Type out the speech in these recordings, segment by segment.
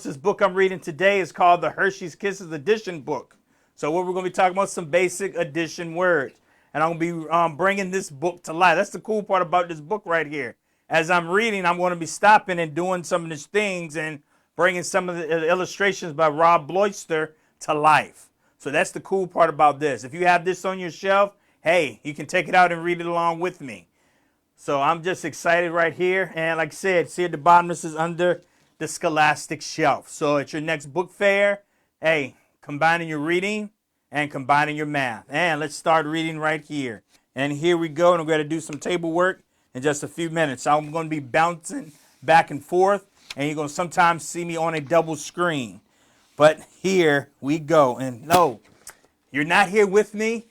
This book I'm reading today is called the Hershey's Kisses Edition book. So what we're going to be talking about some basic addition words. And I'm going to be bringing this book to life. That's the cool part about this book right here. As I'm reading, I'm going to be stopping and doing some of these things and bringing some of the illustrations by Rob Bloyster to life. So that's the cool part about this. If you have this on your shelf, hey, you can take it out and read it along with me. So I'm just excited right here. And like I said, see at the bottom, this is under the Scholastic shelf. So at your next book fair, hey, combining your reading and combining your math. And let's start reading right here. And here we go. And we're going to do some table work in just a few minutes. So I'm going to be bouncing back and forth. And you're going to sometimes see me on a double screen. But here we go. And no, you're not here with me.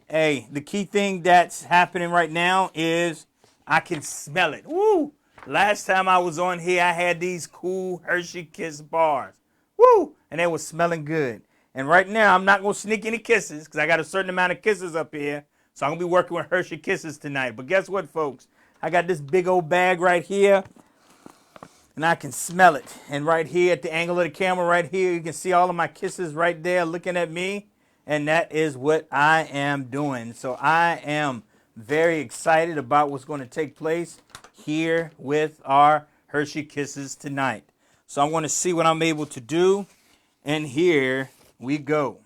Hey, the key thing that's happening right now is I can smell it. Woo! Last time I was on here, I had these cool Hershey Kiss bars. Woo! And they were smelling good. And right now, I'm not going to sneak any kisses because I got a certain amount of kisses up here. So I'm going to be working with Hershey Kisses tonight. But guess what, folks? I got this big old bag right here. And I can smell it. And right here at the angle of the camera right here, you can see all of my kisses right there looking at me. And that is what I am doing. So I am very excited about what's going to take place here with our Hershey Kisses tonight. So I'm going to see what I'm able to do. And here we go.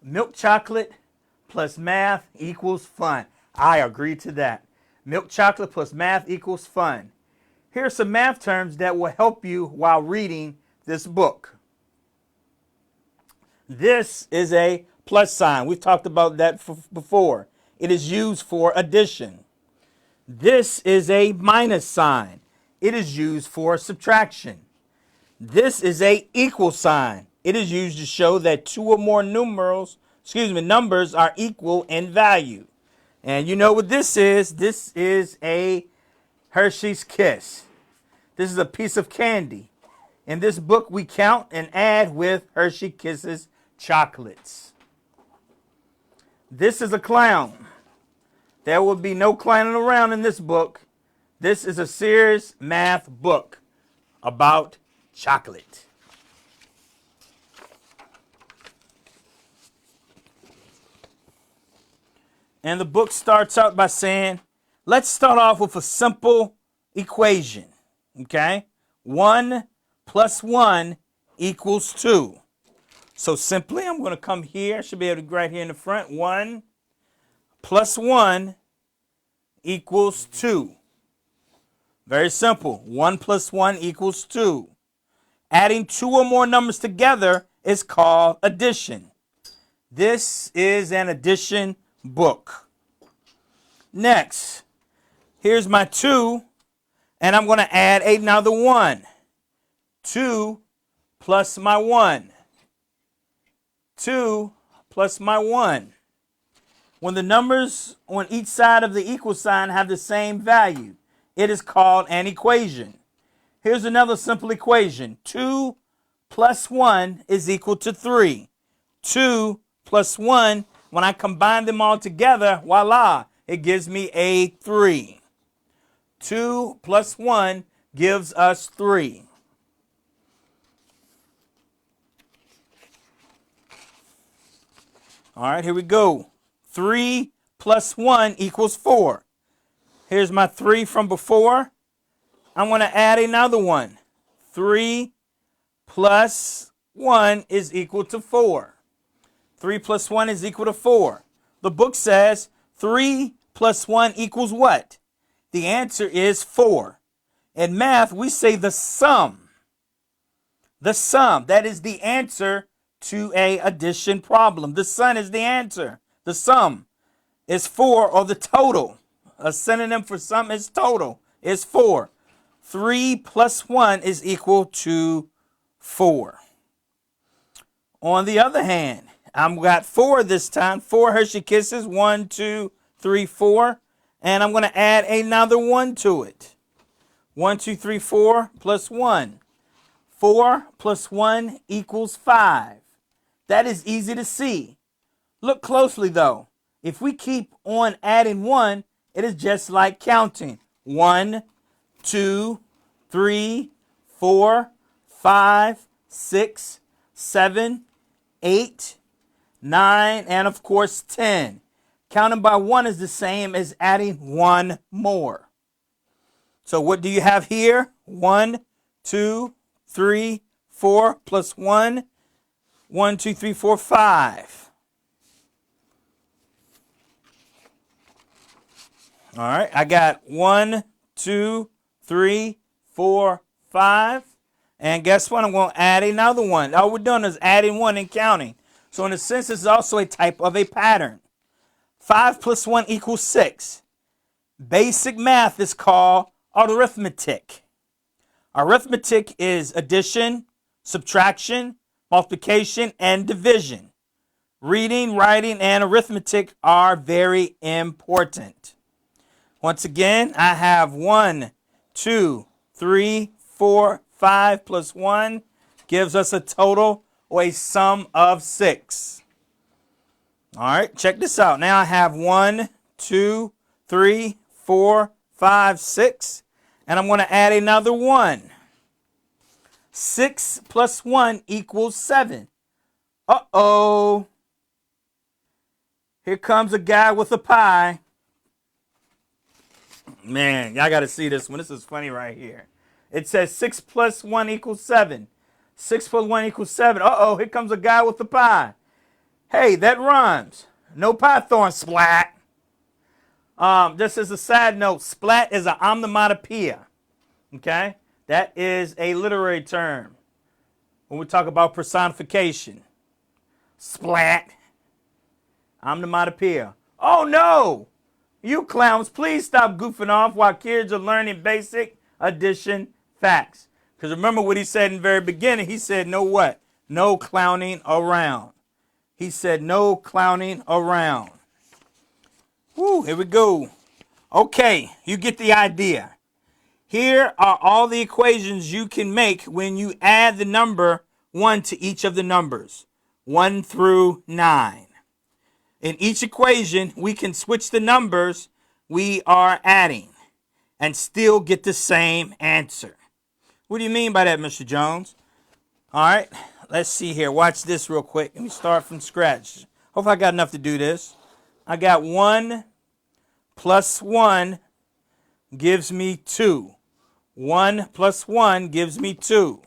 Milk chocolate plus math equals fun. I agree to that. Milk chocolate plus math equals fun. Here are some math terms that will help you while reading this book. This is a plus sign. We've talked about that before. It is used for addition. This is a minus sign. It is used for subtraction. This is a equal sign. It is used to show that two or more numbers are equal in value. And you know what this is? This is a Hershey's Kiss. This is a piece of candy. In this book, we count and add with Hershey Kisses chocolates. This is a clown. There will be no clowning around in this book. This is a serious math book about chocolate. And the book starts out by saying, let's start off with a simple equation. Okay? 1 plus 1 equals 2. So simply, I'm going to come here. I should be able to right here in the front. 1 plus 1 equals 2. Very simple. 1 plus 1 equals 2. Adding two or more numbers together is called addition. This is an addition book. Next, here's my 2, and I'm going to add another 1. 2 plus my 1. 2 plus my 1. When the numbers on each side of the equal sign have the same value, it is called an equation. Here's another simple equation. 2 plus 1 is equal to 3. 2 plus 1, when I combine them all together, voila, it gives me a 3. 2 plus 1 gives us 3. All right, here we go. 3 plus 1 equals 4. Here's my 3 from before. I'm going to add another one. 3 plus 1 is equal to 4. 3 plus 1 is equal to 4. The book says 3 plus 1 equals what? The answer is 4. In math, we say the sum. The sum. That is the answer to a addition problem. The sum is the answer. The sum is 4, or the total. A synonym for sum is total. Is 4. 3 plus 1 is equal to 4. On the other hand, I've got 4 this time. 4 Hershey Kisses. 1, 2, 3, 4. And I'm going to add another 1 to it. 1, 2, 3, 4 plus 1. 4 plus 1 equals 5. That is easy to see. Look closely, though. if we keep on adding 1, it is just like counting. 1, 2, 3, 4, 5, 6, 7, 8, 9, and of course 10. Counting by 1 is the same as adding 1 more. So what do you have here? 1, 2, 3, 4 plus 1. 1, 2, 3, 4, 5. All right, I got 1, 2, 3, 4, 5. And guess what? I'm going to add another one. All we're doing is adding 1 and counting. So in a sense, this is also a type of a pattern. 5 plus 1 equals 6. Basic math is called arithmetic. Arithmetic is addition, subtraction, multiplication, and division. Reading, writing, and arithmetic are very important. Once again, I have 1, 2, 3, 4, 5 plus 1 gives us a total or a sum of 6. All right, check this out. Now I have 1, 2, 3, 4, 5, 6, and I'm going to add another 1. 6 plus 1 equals 7. Uh-oh. Here comes a guy with a pie. Man, y'all got to see this one. This is funny right here. It says 6 plus 1 equals 7. 6 plus 1 equals 7. Uh-oh, here comes a guy with a pie. Hey, that rhymes. No python, splat. Just as a side note, splat is an onomatopoeia. Okay? That is a literary term when we talk about personification. Splat. Onomatopoeia. Oh, no. You clowns, please stop goofing off while kids are learning basic addition facts. Because remember what he said in the very beginning. He said, no what? No clowning around. He said, no clowning around. Woo, here we go. Okay, you get the idea. Here are all the equations you can make when you add the number 1 to each of the numbers, 1 through 9. In each equation, we can switch the numbers we are adding and still get the same answer. What do you mean by that, Mr. Jones? All right, let's see here. Watch this real quick. Let me start from scratch. Hope I got enough to do this. I got 1 plus 1 gives me 2. 1 plus 1 gives me 2.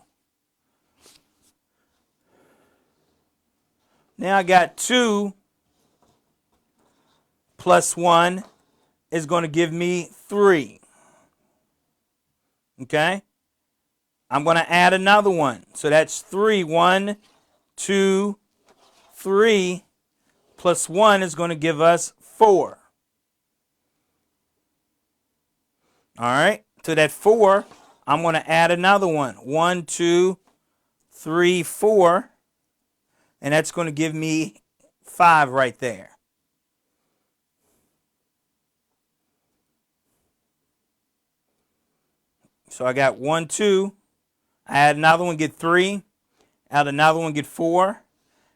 Now I got 2 plus 1 is going to give me 3. Okay? I'm going to add another one. So that's 3. 1, 2, 3 plus 1 is going to give us 4. All right? To that 4, I'm going to add another one. 1, 2, 3, 4. And that's going to give me 5 right there. So I got 1, 2. I add another one, get 3. Add another one, get 4.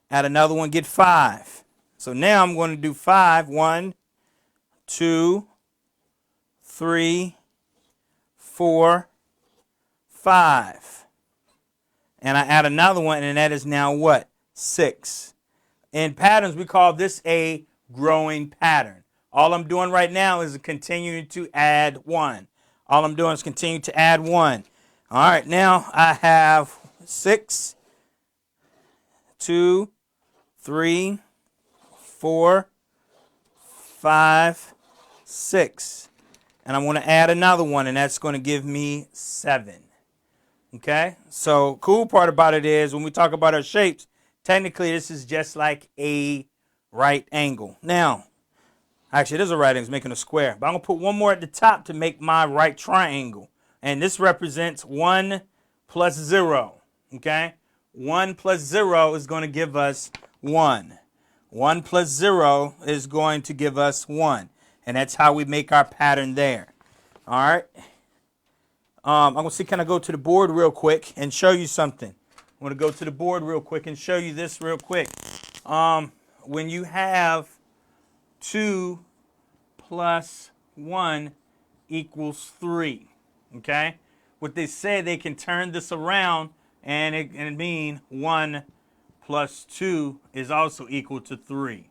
Add another one, get 5. So now I'm going to do 5. 1, 2, 3, 4, 5. And I add another one, and that is now what? 6. In patterns, we call this a growing pattern. All I'm doing right now is continuing to add 1. All I'm doing is continue to add 1. All right, now I have 6, 2, 3, 4, 5, 6. And I'm going to add another one, and that's going to give me 7. Okay? So, cool part about it is when we talk about our shapes, technically this is just like a right angle. Now, actually, it is a right angle. It's making a square. But I'm going to put one more at the top to make my right triangle. And this represents 1 plus 0. Okay? 1 plus 0 is going to give us 1. 1 plus 0 is going to give us 1. And that's how we make our pattern there. All right? I'm going to kind of go to the board real quick and show you something. I'm going to go to the board real quick and show you this real quick. When you have 2 plus 1 equals 3. Okay? What they say, they can turn this around and it mean 1 plus 2 is also equal to 3.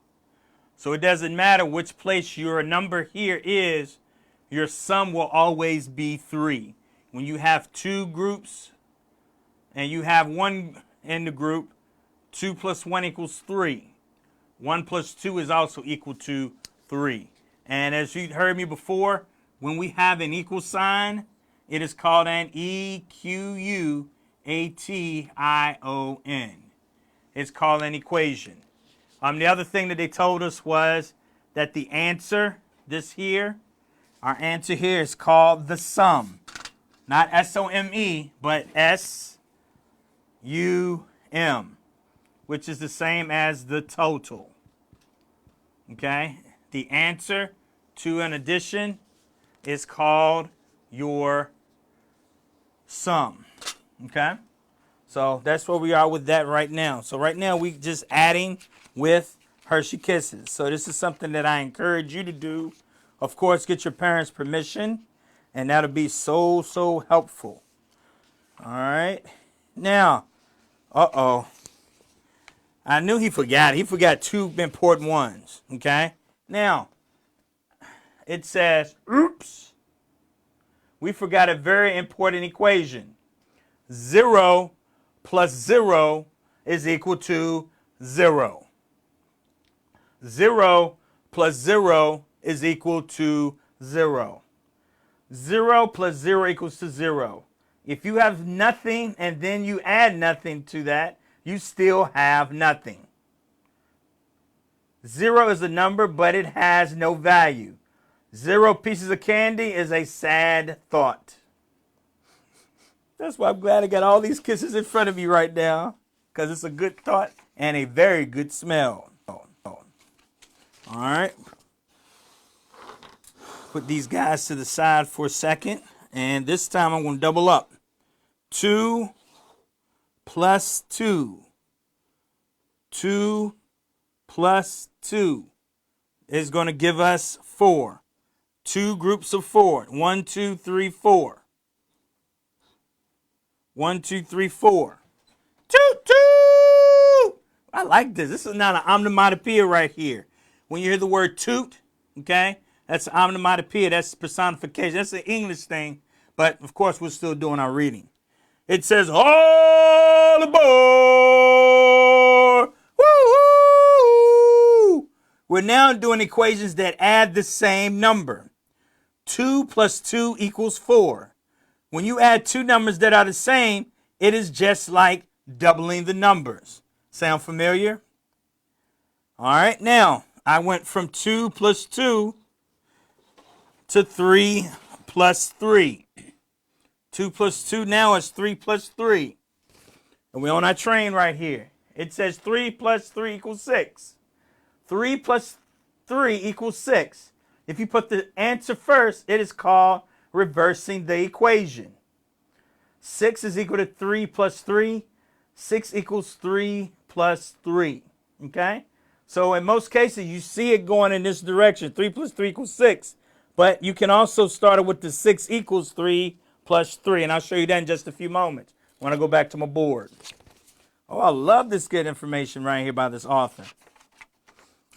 So it doesn't matter which place your number here is, your sum will always be 3. When you have two groups and you have one in the group, 2 plus 1 equals 3. 1 plus 2 is also equal to 3. And as you heard me before, when we have an equal sign, it is called an equation. It's called an equation. The other thing that they told us was that the answer, our answer here is called the sum. Not S-O-M-E, but S-U-M, which is the same as the total. Okay? The answer to an addition is called your sum. Okay? So that's where we are with that right now. So right now we just adding with Hershey Kisses. So this is something that I encourage you to do. Of course, get your parents' permission, and that'll be so helpful. All right. Now, I knew he forgot. He forgot two important ones. Okay. Now, it says, oops, we forgot a very important equation. 0 plus 0 is equal to 0. 0 plus 0 is equal to 0. 0 plus 0 equals to 0. If you have nothing and then you add nothing to that, you still have nothing. 0 is a number, but it has no value. 0 pieces of candy is a sad thought. That's why I'm glad I got all these kisses in front of me right now, because it's a good thought and a very good smell. All right. Put these guys to the side for a second, and this time I'm going to double up. 2 plus 2. 2 plus 2 is going to give us 4. Two groups of 4. 1, 2, 3, 4. 1, 2, 3, 4. Toot, toot! I like this. This is not an onomatopoeia right here. When you hear the word toot, okay, that's an onomatopoeia. That's personification. That's an English thing. But, of course, we're still doing our reading. It says, all aboard! Woo-hoo! We're now doing equations that add the same number. 2 plus 2 equals 4. When you add two numbers that are the same, it is just like doubling the numbers. Sound familiar? All right, now I went from 2 plus 2 to 3 plus 3. 2 plus 2 now is 3 plus 3. And we're on our train right here. It says 3 plus 3 equals 6. 3 plus 3 equals 6. If you put the answer first, it is called reversing the equation. 6 is equal to 3 plus 3. 6 equals 3 plus 3. Okay? So in most cases, you see it going in this direction. 3 plus 3 equals 6. But you can also start it with the 6 equals 3 plus 3. And I'll show you that in just a few moments when I go back to my board. Oh, I love this good information right here by this author.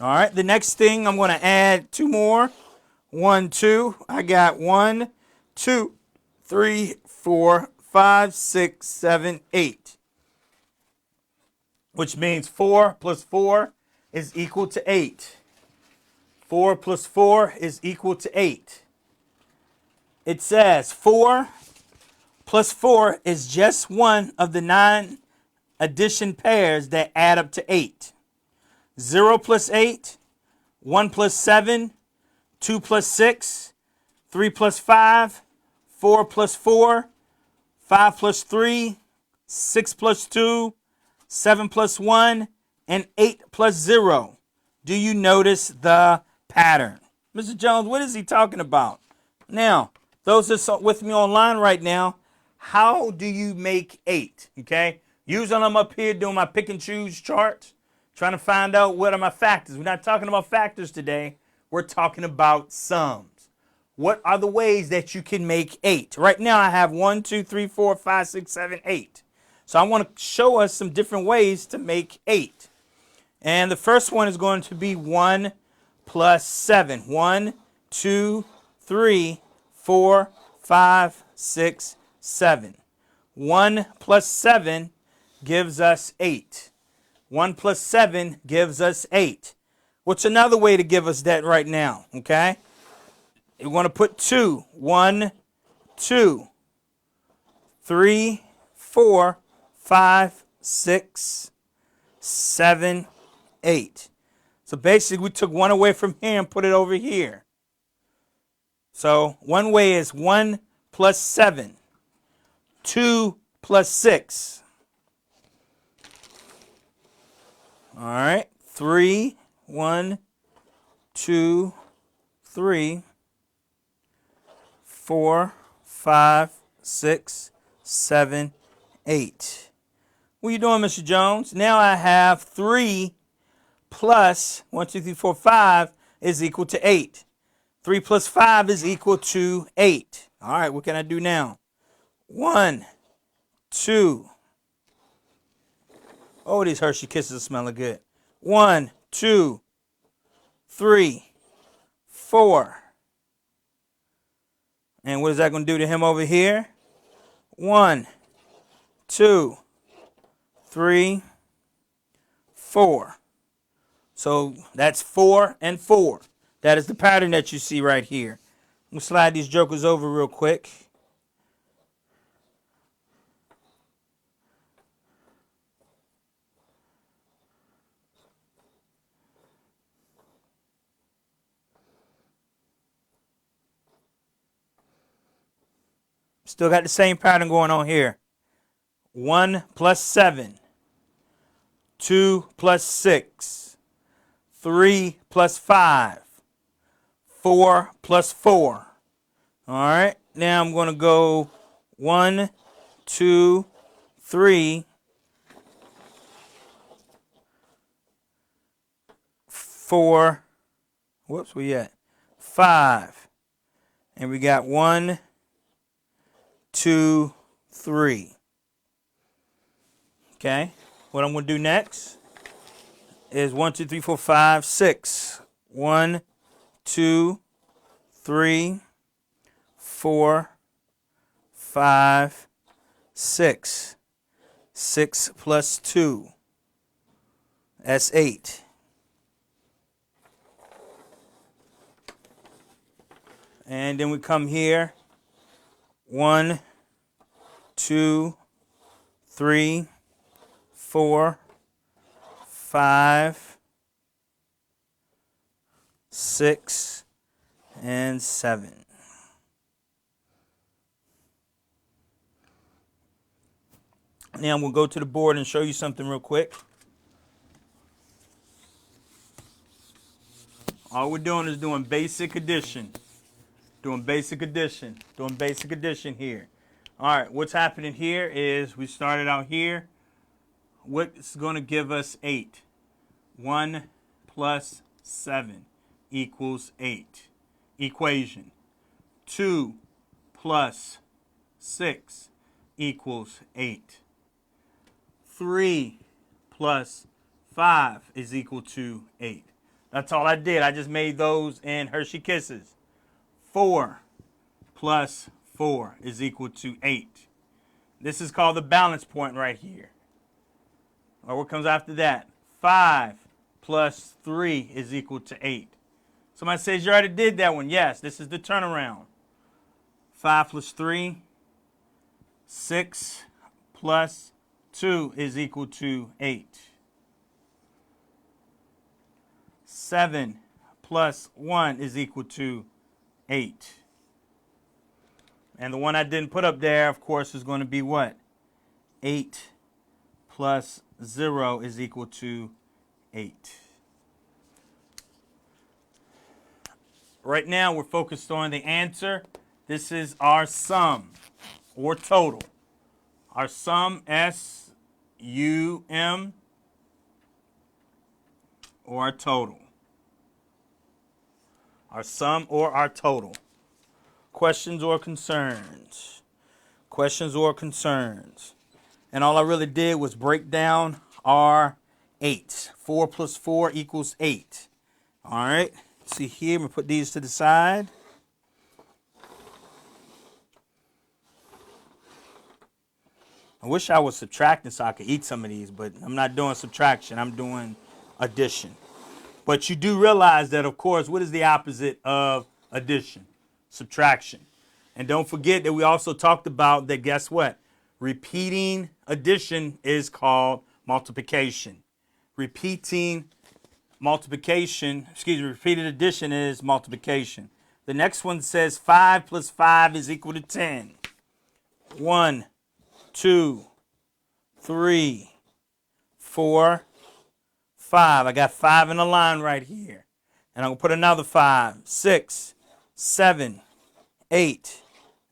All right, the next thing I'm going to add two more. 1, 2. I got 1, 2, 3, 4, 5, 6, 7, 8. Which means 4 plus 4 is equal to 8. 4 plus 4 is equal to 8. It says 4 plus 4 is just one of the 9 addition pairs that add up to 8. 0 plus 8, 1 plus 7, 2 plus 6, 3 plus 5, 4 plus 4, 5 plus 3, 6 plus 2, 7 plus 1, and 8 plus 0. Do you notice the pattern? Mr. Jones, what is he talking about? Now, those that are with me online right now, how do you make 8? Okay? Usually I'm up here doing my pick and choose chart, trying to find out what are my factors. We're not talking about factors today. we're talking about sums. What are the ways that you can make 8? Right now I have 1, 2, 3, 4, 5, 6, 7, 8. So I want to show us some different ways to make 8. And the first one is going to be 1 plus 7. 1, 2, 3, 4, 5, 6, 7. 1 plus 7 gives us 8. 1 plus 7 gives us 8. What's another way to give us that right now? Okay? You want to put 2. 1, 2, 3, 4, 5, 6, 7, 8. So basically we took 1 away from here and put it over here. So one way is 1 plus 7. 2 plus 6. All right. 3, 1, 2, 3, 4, 5, 6, 7, 8. What are you doing, Mr. Jones? Now I have 3 plus 1, 2, 3, 4, 5 is equal to 8. 3 plus 5 is equal to 8. All right, what can I do now? 1, 2. Oh, these Hershey Kisses are smelling good. 1, 2, 3, 4. And what is that going to do to him over here? 1, 2, 3, 4. So that's 4 and 4. That is the pattern that you see right here. I'm going to slide these jokers over real quick. Still got the same pattern going on here. 1 plus 7. 2 plus 6. 3 plus 5. 4 plus 4. All right. Now I'm going to go 1, 2, 3, 4. Whoops, we at 5. And we got 1, 2, 3. Okay. What I'm going to do next is 1, 2, 3, 4, 5, 6. 1, 2, 3, 4, 5, 6. 6 plus 2. That's 8. And then we come here. 1, 2, 3, 4, 5, 6, and 7. Now I'm going to go to the board and show you something real quick. All we're doing is doing basic addition. Doing basic addition here. All right, what's happening here is we started out here. What's going to give us 8? 1 plus 7 equals 8. Equation. 2 plus 6 equals 8. 3 plus 5 is equal to 8. That's all I did. I just made those in Hershey Kisses. 4 plus 4 is equal to 8. This is called the balance point right here. Or what comes after that? 5 plus 3 is equal to 8. Somebody says you already did that one. Yes, this is the turnaround. 5 plus 3. 6 plus 2 is equal to 8. 7 plus 1 is equal to 8. And the one I didn't put up there, of course, is going to be what? 8 plus 0 is equal to 8. Right now, we're focused on the answer. This is our sum, or total. Our sum, S-U-M, or our total. our sum or our total. Questions or concerns? Questions or concerns? And all I really did was break down our 8. 4 plus 4 equals 8. All right. See here, I'm going to put these to the side. I wish I was subtracting so I could eat some of these, but I'm not doing subtraction. I'm doing addition. But you do realize that, of course, what is the opposite of addition? Subtraction. And don't forget that we also talked about that, guess what? Repeating addition is called multiplication. Repeated addition is multiplication. The next one says 5 plus 5 is equal to 10. 1, 2, 3, 4, 5. I got 5 in a line right here. And I'm going to put another 5. 6, 7, 8,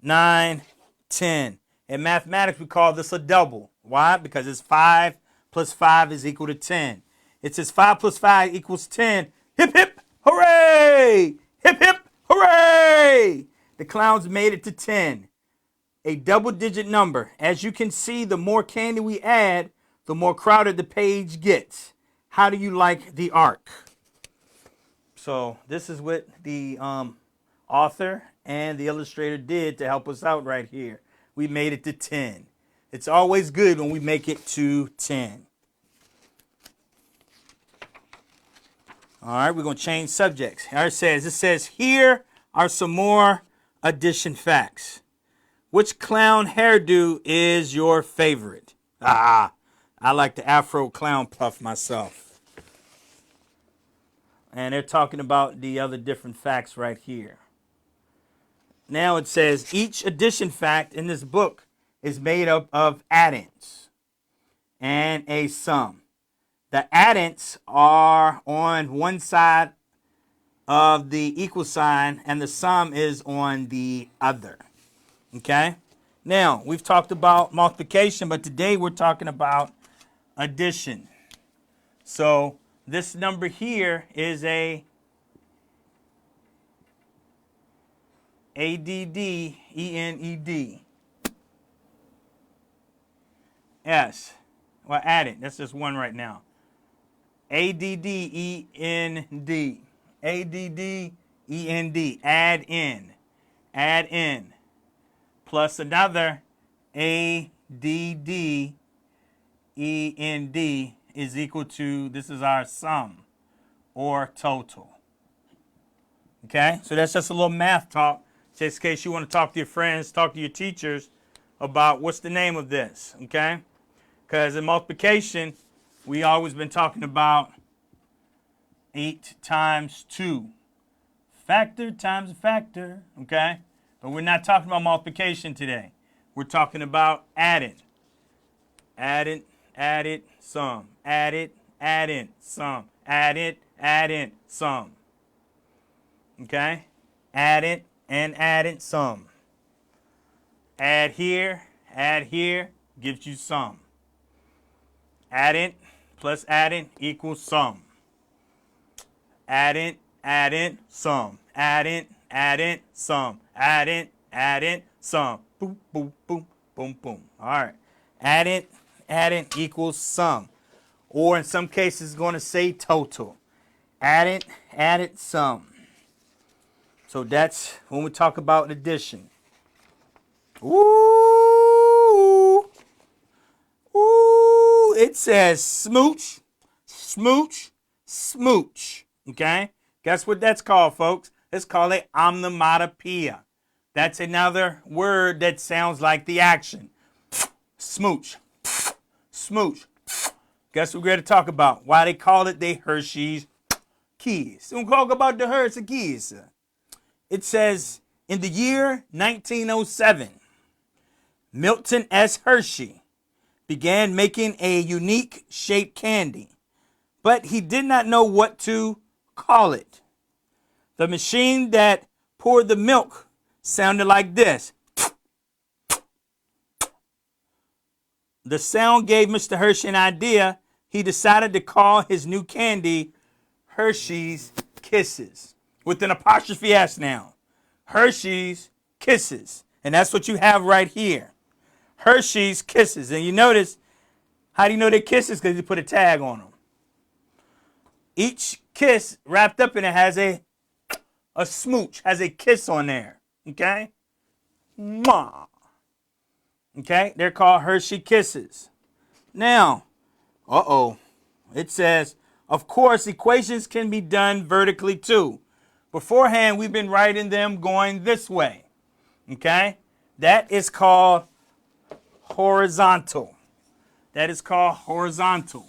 9, 10. In mathematics, we call this a double. Why? Because it's 5 plus 5 is equal to 10. It says 5 plus 5 equals 10. Hip, hip, hooray! Hip, hip, hooray! The clowns made it to 10. A double-digit number. As you can see, the more candy we add, the more crowded the page gets. How do you like the arc? So this is what the author and the illustrator did to help us out right here. We made it to 10. It's always good when we make it to 10. All right, we're going to change subjects. It says, here are some more addition facts. Which clown hairdo is your favorite? I like the Afro clown puff myself. And they're talking about the other different facts right here. Now it says each addition fact in this book is made up of addends and a sum. The addends are on one side of the equal sign and the sum is on the other. Okay? Now, we've talked about multiplication, but today we're talking about addition. So this number here is a ADDENED. S. Well, add it. That's just one right now. ADDEND. ADDEND. Add in. Add in. Plus another ADDEND is equal to, this is our sum or total. Okay? So that's just a little math talk. Just in case you want to talk to your friends, talk to your teachers about what's the name of this. Okay? Because in multiplication, we always been talking about 8 times 2. Factor times a factor. Okay? But we're not talking about multiplication today. We're talking about adding. Adding, added, sum. Added, adding, sum. Added, adding, sum. Okay? Added and added, sum. Add here, gives you sum. Added plus added equals sum. Added, added, sum. Added, added, sum. Added, added, sum. Boom, boom, boom, boom, boom. All right. Added, added equals sum. Or in some cases, it's going to say total. Added, added, sum. So that's when we talk about addition. Ooh. Ooh. It says smooch, smooch, smooch. Okay? Guess what that's called, folks? It's called an onomatopoeia. That's another word that sounds like the action. Smooch. Smooch. Guess what we're going to talk about? Why they call it the Hershey's Kiss. We're going to talk about the Hershey Kiss. It says, in the year 1907, Milton S. Hershey began making a unique shaped candy, but he did not know what to call it. The machine that poured the milk sounded like this. The sound gave Mr. Hershey an idea. He decided to call his new candy Hershey's Kisses. with an apostrophe S now. Hershey's Kisses. And that's what you have right here. Hershey's Kisses. And you notice, how do you know they're kisses? Because you put a tag on them. Each kiss wrapped up in it has a smooch, has a kiss on there. Okay? Mwah. Okay? They're called Hershey Kisses. Now, it says, of course, equations can be done vertically too. Beforehand, we've been writing them going this way. Okay? That is called horizontal. That is called horizontal.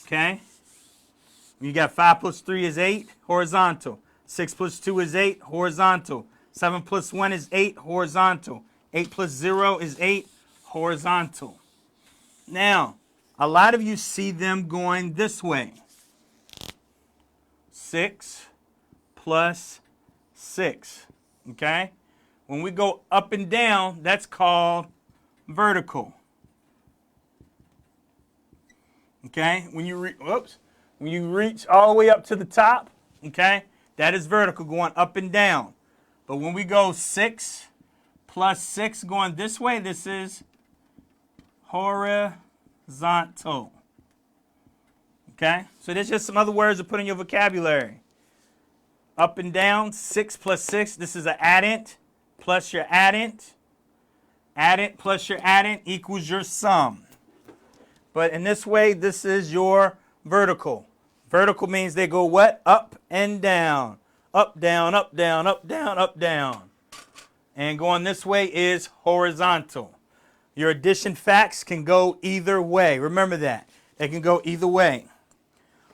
Okay? You got 5 plus 3 is 8, horizontal. 6 plus 2 is 8, horizontal. 7 plus 1 is 8, horizontal. 8 plus 0 is 8, horizontal. Now, a lot of you see them going this way. 6 plus 6. Okay? When we go up and down, that's called vertical. Okay? When you reach all the way up to the top, okay, that is vertical, going up and down. But when we go 6 plus 6 going this way, this is horizontal. Okay? So there's just some other words to put in your vocabulary. Up and down, 6 plus 6, this is an addend plus your addend. Addend plus your addend equals your sum. But in this way, this is your vertical. Vertical means they go what? Up and down. Up, down, up, down, up, down, up, down. And going this way is horizontal. Your addition facts can go either way. Remember that. They can go either way.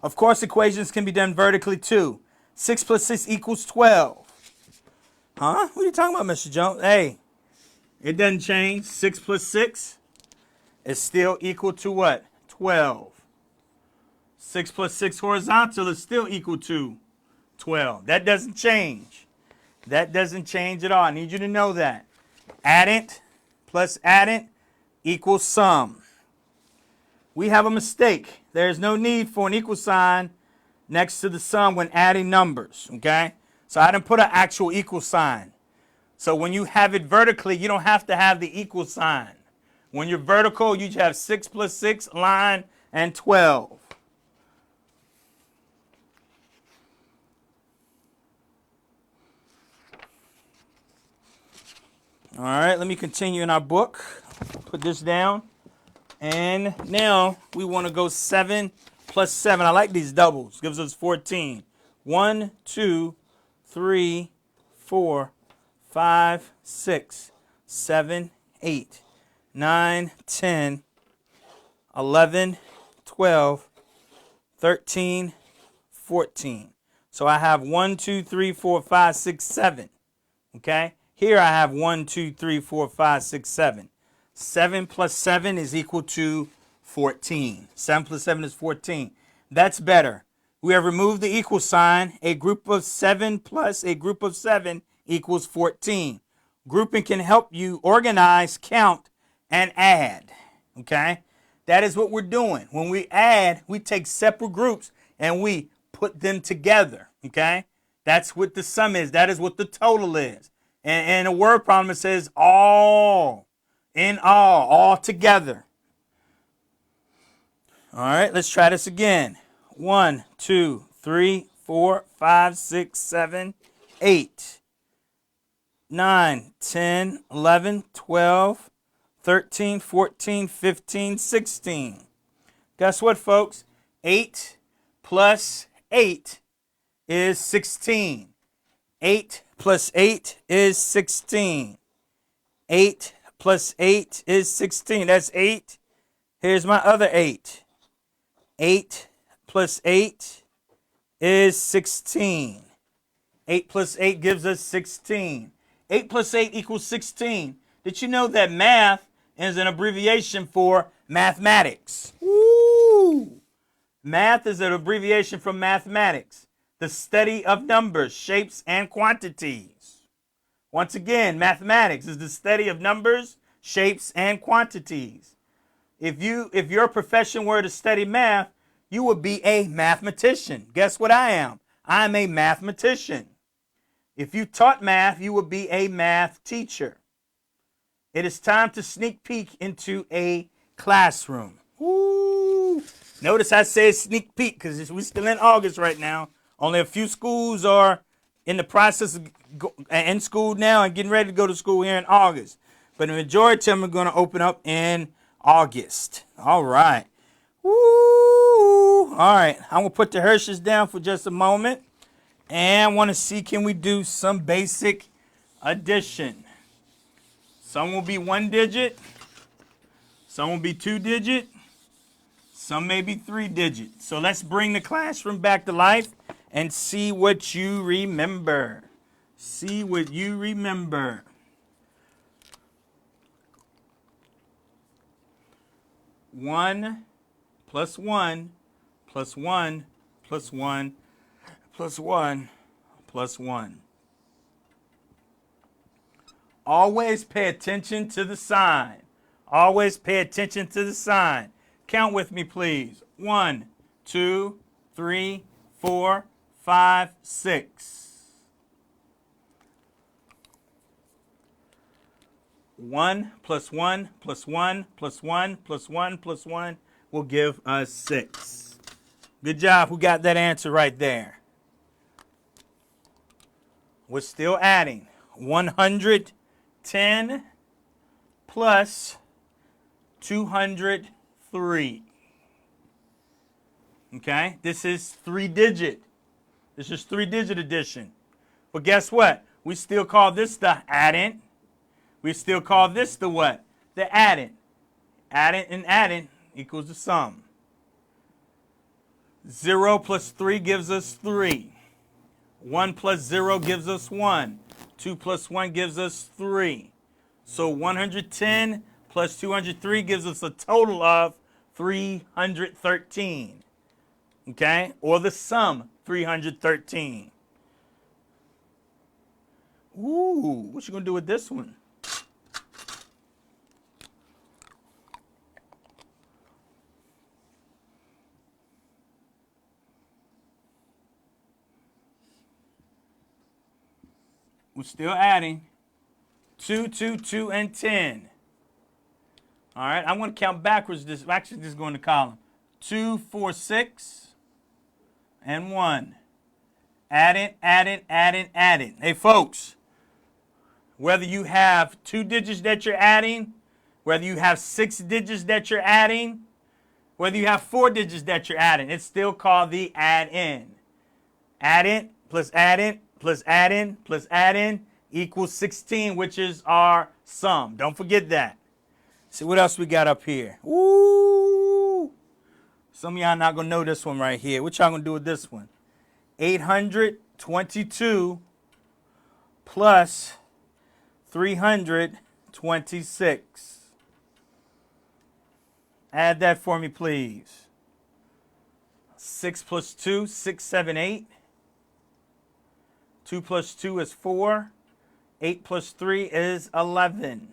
Of course, equations can be done vertically too. 6 plus 6 equals 12. Huh? What are you talking about, Mr. Jones? Hey, it doesn't change. 6 plus 6 is still equal to what? 12. 6 plus 6 horizontal is still equal to 12. That doesn't change. That doesn't change at all. I need you to know that. Addend plus addend equals sum. We have a mistake. There's no need for an equal sign next to the sum when adding numbers, okay? So I didn't put an actual equal sign. So when you have it vertically, you don't have to have the equal sign. When you're vertical, you have 6 plus 6, line, and 12. All right, let me continue in our book. Put this down. And now we want to go 7 plus 7. I like these doubles. Gives us 14. 1, 2, 3, 4, 5, 6, 7, 8, 9, 10, 11, 12, 13, 14. So I have 1, 2, 3, 4, 5, 6, 7. Okay? Here I have 1, 2, 3, 4, 5, 6, 7. 7 plus 7 is equal to 14. 7 plus 7 is 14. That's better. We have removed the equal sign. A group of 7 plus a group of 7 equals 14. Grouping can help you organize, count, and add. Okay? That is what we're doing. When we add, we take separate groups and we put them together. Okay? That's what the sum is. That is what the total is. And a word problem, it says all. In all together. All right, let's try this again. 1, 2, 3, 4, 5, 6, 7, 8, 9, 10, 11, 12, 13, 14, 15, 16. Guess what, folks? 8 plus 8 is 16. 8 plus 8 is 16. 8 plus 8 is 16. That's 8. Here's my other 8. 8 plus 8 is 16. 8 plus 8 gives us 16. 8 plus 8 equals 16. Did you know that math is an abbreviation for mathematics? Woo! Math is an abbreviation for mathematics, the study of numbers, shapes, and quantities. Once again, mathematics is the study of numbers, shapes, and quantities. If your profession were to study math, you would be a mathematician. Guess what I am? I'm a mathematician. If you taught math, you would be a math teacher. It is time to sneak peek into a classroom. Woo! Notice I said sneak peek because we're still in August right now. Only a few schools are in the process of in school now and getting ready to go to school here in August. But the majority of them are going to open up in August. All right. Woo! All right. I'm going to put the Hersheys down for just a moment. And want to see, can we do some basic addition? Some will be 1 digit. Some will be 2 digit. Some may be 3 digit. So let's bring the classroom back to life and see what you remember. See what you remember. One plus one plus one plus one plus one plus one. Always pay attention to the sign. Always pay attention to the sign. Count with me, please. 1, 2, 3, 4, 5, 6. 1 plus 1 plus 1 plus 1 plus 1 plus 1 will give us 6. Good job. Who got that answer right there? We're still adding. 110 plus 203. Okay, this is 3 digit. This is 3 digit addition. But guess what? We still call this the addend. We still call this the what? The addend. Addend and addend equals the sum. 0 plus 3 gives us 3. 1 plus 0 gives us 1. 2 plus 1 gives us 3. So 110 plus 203 gives us a total of 313. Okay? Or the sum, 313. Ooh, what you going to do with this one? We're still adding. 2, 2, 2, and 10. All right, I'm going to count backwards. Actually, this is going to column. 2, 4, 6, and 1. Adding, adding, adding, adding. Hey, folks, whether you have 2 digits that you're adding, whether you have 6 digits that you're adding, whether you have 4 digits that you're adding, it's still called the add-in. Addend plus addend plus addend plus addend equals 16, which is our sum. Don't forget that. See what else we got up here. Ooh. Some of y'all not going to know this one right here. What y'all going to do with this one? 822 plus 326. Add that for me, please. 6 plus 2, 6, 7, 8. 2 plus 2 is 4. 8 plus 3 is 11.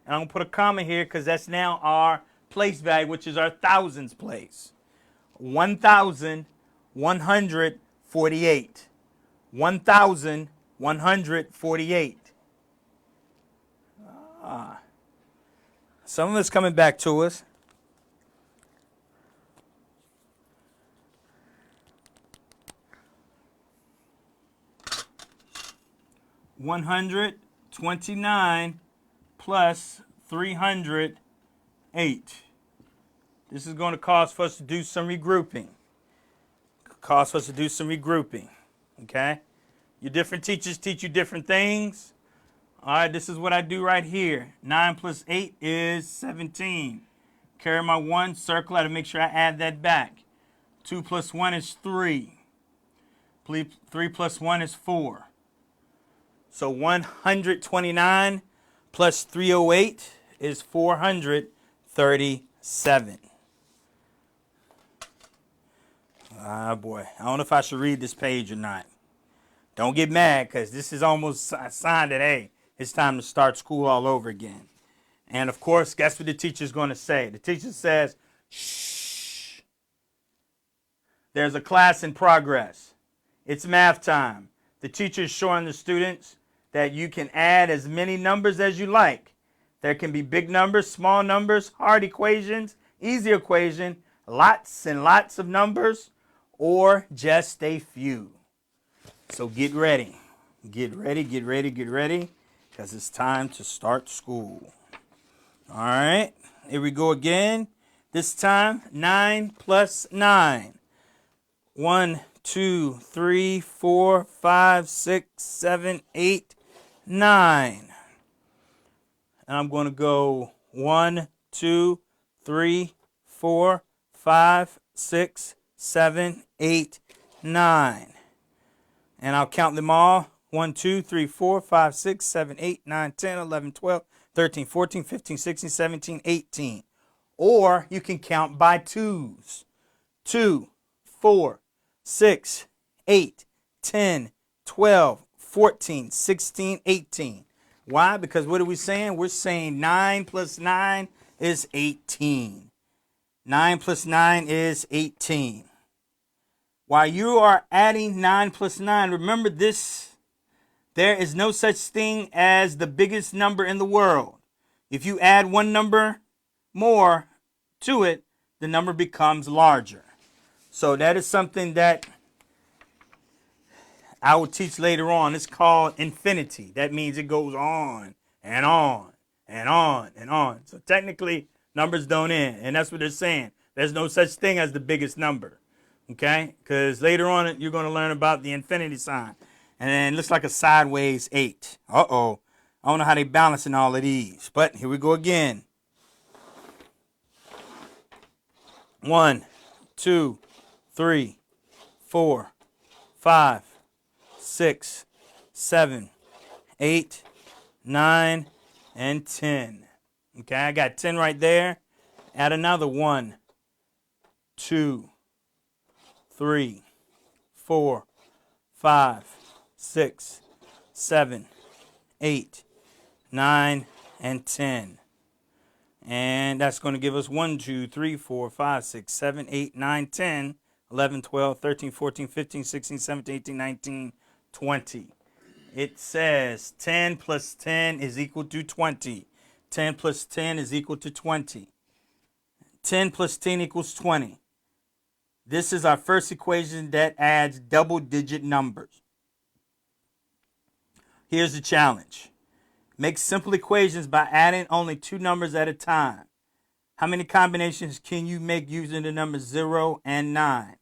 And I'm going to put a comma here because that's now our place value, which is our thousands place. 1,148. 1,148. Some of it's coming back to us. $129 plus 308. This is going to cause for us to do some regrouping. Okay? Your different teachers teach you different things. All right, this is what I do right here. 9 plus 8 is 17. Carry my 1, circle it, to make sure I add that back. 2 plus 1 is 3. 3 plus 1 is 4. So 129 plus 308 is 437. Ah, boy. I don't know if I should read this page or not. Don't get mad because this is almost a sign that, hey, it's time to start school all over again. And, of course, guess what the teacher's going to say? The teacher says, shh. There's a class in progress. It's math time. The teacher is showing the students that you can add as many numbers as you like. There can be big numbers, small numbers, hard equations, easy equation, lots and lots of numbers, or just a few. So get ready. Get ready, get ready, get ready, because it's time to start school. All right, here we go again. This time, 9 plus 9. 1, 2, 3, 4, 5, 6, 7, 8, 9. And I'm going to go 1, 2, 3, 4, 5, 6, 7, 8, 9. And I'll count them all. 1, 2, 3, 4, 5, 6, 7, 8, 9, 10, 11, 12, 13, 14, 15, 16, 17, 18. Or you can count by twos. 2, 4, 6, 8, 10, 12, 14, 16, 18. Why? Because what are we saying? We're saying 9 plus 9 is 18. 9 plus 9 is 18. While you are adding 9 plus 9, remember this, there is no such thing as the biggest number in the world. If you add one number more to it, the number becomes larger. So that is something that I will teach later on. It's called infinity. That means it goes on and on and on and on. So technically, numbers don't end. And that's what they're saying. There's no such thing as the biggest number. Okay? Because later on, you're going to learn about the infinity sign. And then it looks like a sideways 8. Uh-oh. I don't know how they balancing all of these. But here we go again. 1, 2, 3, 4, 5, 6, 7, 8, 9, and 10. Okay, I got 10 right there. Add another 1, 2, 3, 4, 5, 6, 7, 8, 9, and 10. And that's going to give us 1, 2, 3, 4, 5, 6, 7, 8, 9, 10, 11, 12, 13, 14, 15, 16, 17, 18, 19, 20. It says 10 plus 10 is equal to 20. 10 plus 10 is equal to 20. 10 plus 10 equals 20. This is our first equation that adds double-digit numbers. Here's the challenge. Make simple equations by adding only two numbers at a time. How many combinations can you make using the numbers 0 and 9?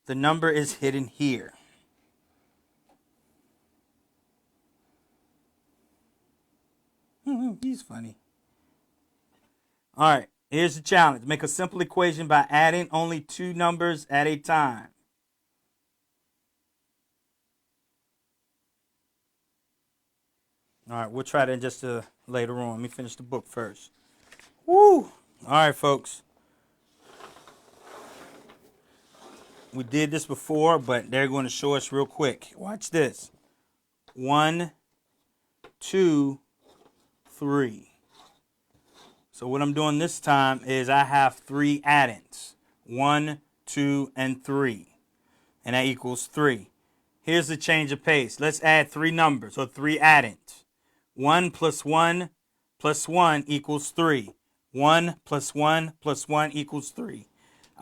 The number is hidden here. He's funny. All right, here's the challenge. Make a simple equation by adding only two numbers at a time. All right, we'll try that just later on. Let me finish the book first. Woo! All right, folks. We did this before, but they're going to show us real quick. Watch this. 1, 2, 3. So what I'm doing this time is I have 3 addends. 1, 2, and 3. And that equals 3. Here's the change of pace. Let's add 3 numbers, or 3 addends. 1 plus 1 plus 1 equals 3. 1 plus 1 plus 1 equals 3.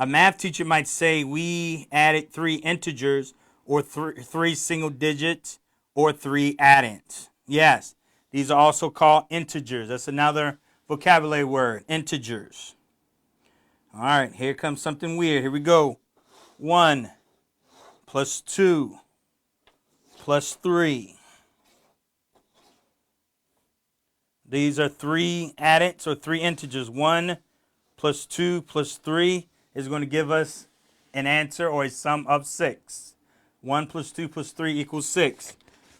A math teacher might say we added 3 integers, or 3 single digits, or 3 addends. Yes, these are also called integers. That's another vocabulary word, integers. All right, here comes something weird. Here we go. 1 plus 2 plus 3. These are 3 addends, or 3 integers. 1 plus 2 plus 3 is going to give us an answer, or a sum of 6. 1 plus 2 plus 3 equals 6.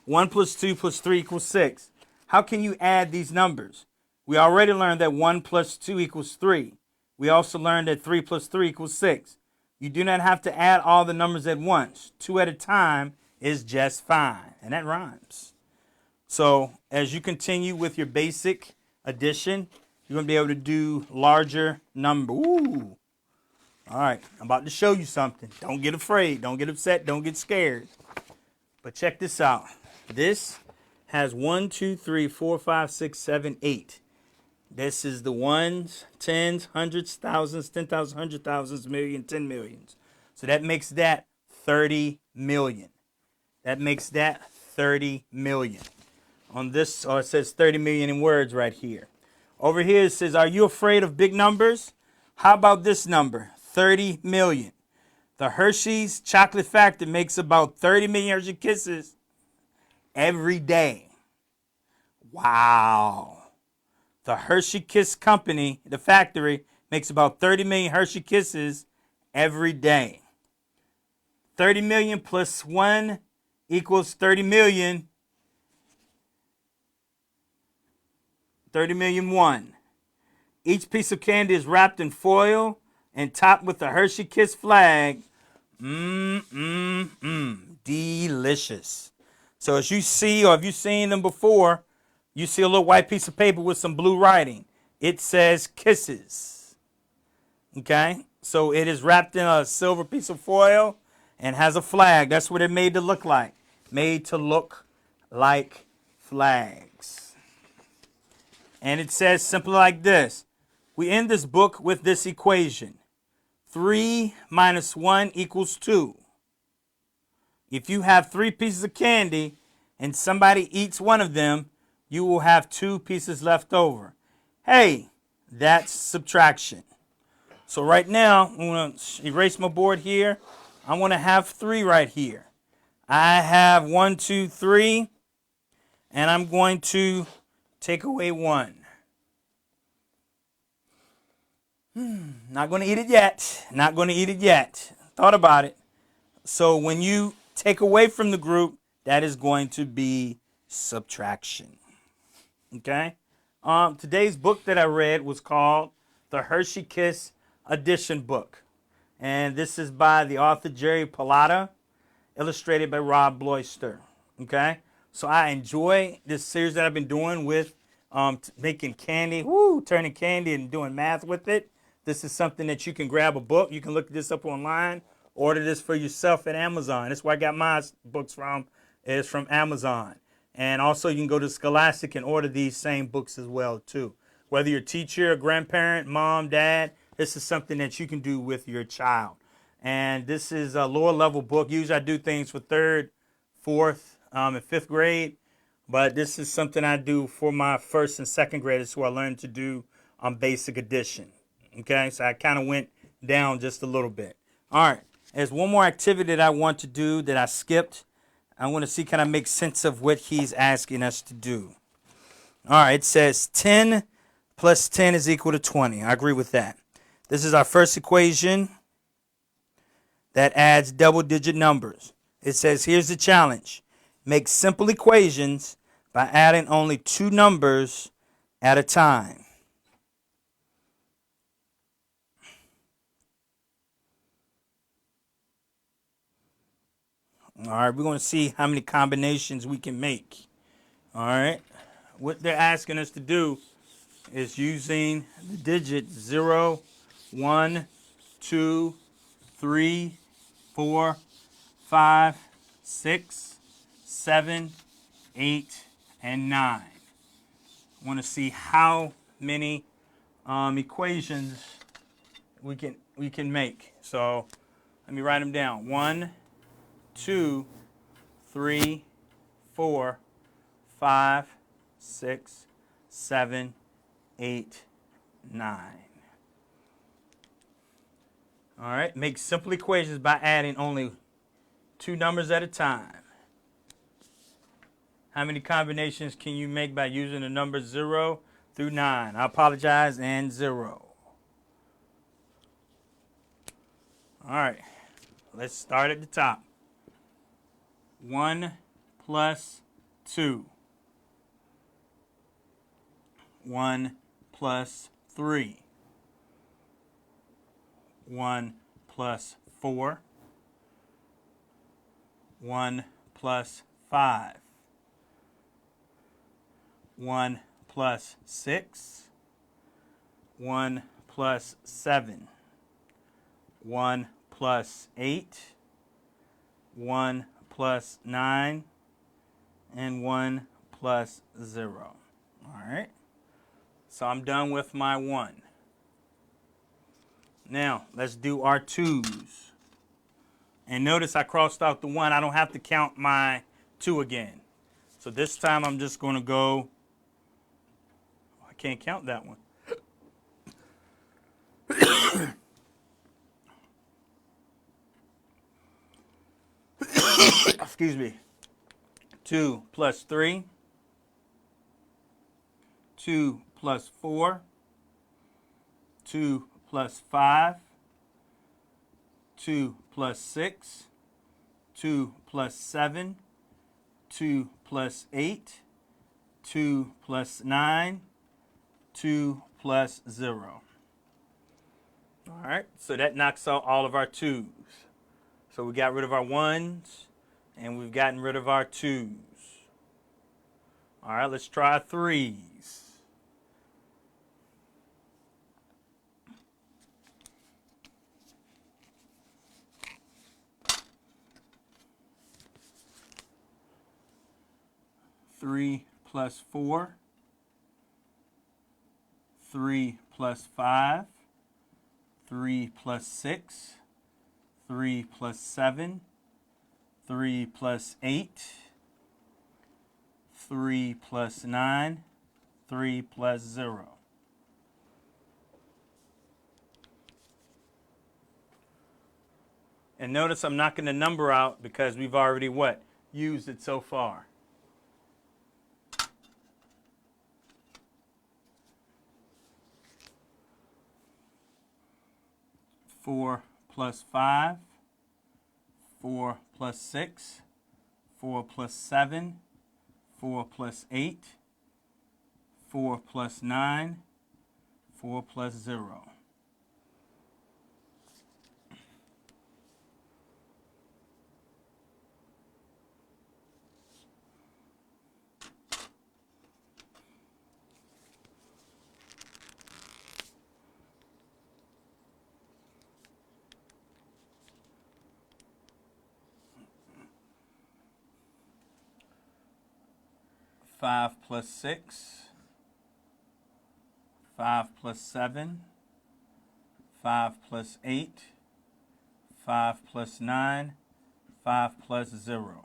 1 plus 2 plus 3 equals 6. How can you add these numbers? We already learned that 1 plus 2 equals 3. We also learned that 3 plus 3 equals 6. You do not have to add all the numbers at once. 2 at a time is just fine. And that rhymes. So as you continue with your basic addition, you're going to be able to do larger number. Ooh. All right, I'm about to show you something. Don't get afraid. Don't get upset. Don't get scared. But check this out. This has 1, 2, 3, 4, 5, 6, 7, 8. This is the ones, tens, hundreds, thousands, 10,000, hundred thousands, million, 10 millions. So that makes that 30 million. That makes that 30 million. On this, it says 30 million in words right here. Over here it says, are you afraid of big numbers? How about this number, 30 million? The Hershey's chocolate factory makes about 30 million Hershey Kisses every day. Wow. The Hershey Kiss Company, the factory, makes about 30 million Hershey Kisses every day. 30 million plus 1 equals 30 million. 30 million 1. Each piece of candy is wrapped in foil and topped with the Hershey Kiss flag. Delicious. So as you see, or if you've seen them before, you see a little white piece of paper with some blue writing. It says Kisses. Okay? So it is wrapped in a silver piece of foil and has a flag. That's what it made to look like. Made to look like flags. And it says simply like this. We end this book with this equation. 3 minus 1 equals 2. If you have 3 pieces of candy and somebody eats one of them, you will have 2 pieces left over. Hey, that's subtraction. So right now, I'm going to erase my board here. I want to have 3 right here. I have 1, 2, 3, and I'm going to take away 1. Not going to eat it yet. Not going to eat it yet. Thought about it. So when you take away from the group, that is going to be subtraction. Okay? Today's book that I read was called The Hershey Kiss Edition Book. And this is by the author Jerry Palotta, illustrated by Rob Bloyster. Okay? So I enjoy this series that I've been doing with making candy, turning candy and doing math with it. This is something that you can grab a book. You can look this up online. Order this for yourself at Amazon. That's where I got my books from, is from Amazon. And also you can go to Scholastic and order these same books as well too. Whether you're a teacher, a grandparent, mom, dad, this is something that you can do with your child. And this is a lower level book. Usually I do things for 3rd, 4th, and 5th grade. But this is something I do for my 1st and 2nd graders who I learned to do on basic addition. Okay, so I kind of went down just a little bit. All right, there's one more activity that I want to do that I skipped. I want to see, can I make sense of what he's asking us to do? All right, it says 10 plus 10 is equal to 20. I agree with that. This is our first equation that adds double-digit numbers. It says, here's the challenge. Make simple equations by adding only 2 numbers at a time. All right, we're going to see how many combinations we can make. All right, what they're asking us to do is using the digits 0, 1, 2, 3, 4, 5, 6, 7, 8, and 9. I want to see how many equations we can make. So let me write them down. 1, 2, 3, 4, 5, 6, 7, 8, 9. All right, make simple equations by adding only 2 numbers at a time. How many combinations can you make by using the numbers 0 through 9? I apologize, and 0. All right, let's start at the top. 1 plus 2. 1 plus 3. 1 plus 4. 1 plus 5. 1 plus 6. 1 plus 7. 1 plus 8, 1 plus 9, and 1 plus 0. All right. So I'm done with my 1. Now, let's do our 2's. And notice I crossed out the 1. I don't have to count my 2 again. So this time I'm just going to go, I can't count that one. Excuse me. 2 plus 3, 2 plus 4, 2 plus 5, 2 plus 6, 2 plus 7, 2 plus 8, 2 plus 9, 2 plus 0. All right, so that knocks out all of our 2's. So we got rid of our 1's, and we've gotten rid of our 2's. All right, let's try 3's. Three plus 4, 3 plus 5, 3 plus 6, 3 plus 7, 3 plus 8, 3 plus 9, 3 plus 0. And notice I'm knocking the number out because we've already what? Used it so far. 4 plus 5, 4 plus 6, 4 plus 7, 4 plus 8, 4 plus 9, 4 plus 0. Five plus 6, 5 plus 7, 5 plus 8, 5 plus 9, 5 plus 0.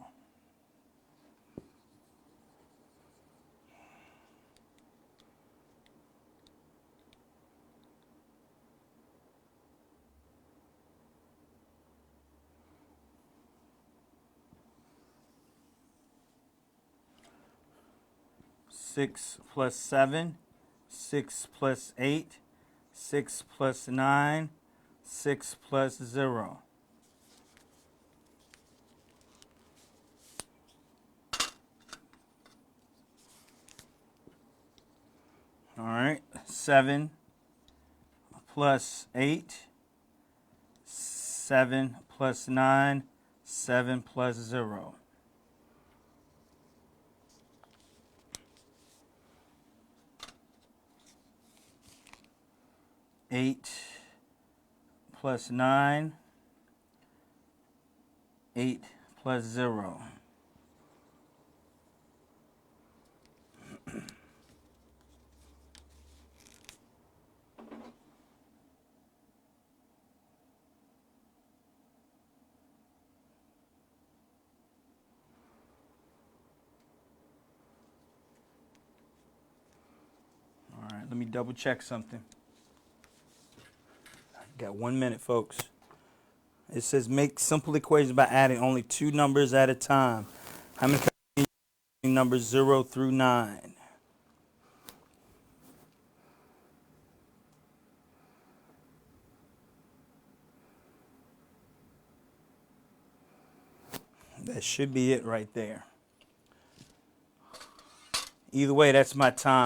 Six plus 7, 6 plus 8, 6 plus 9, 6 plus 0. All right, 7 plus 8, 7 plus 9, 7 plus 0. 8 plus 9, 8 plus 0. All right, let me double check something. Got 1 minute, folks. It says make simple equations by adding only 2 numbers at a time. How many numbers 0 through 9? That should be it right there. Either way, that's my time.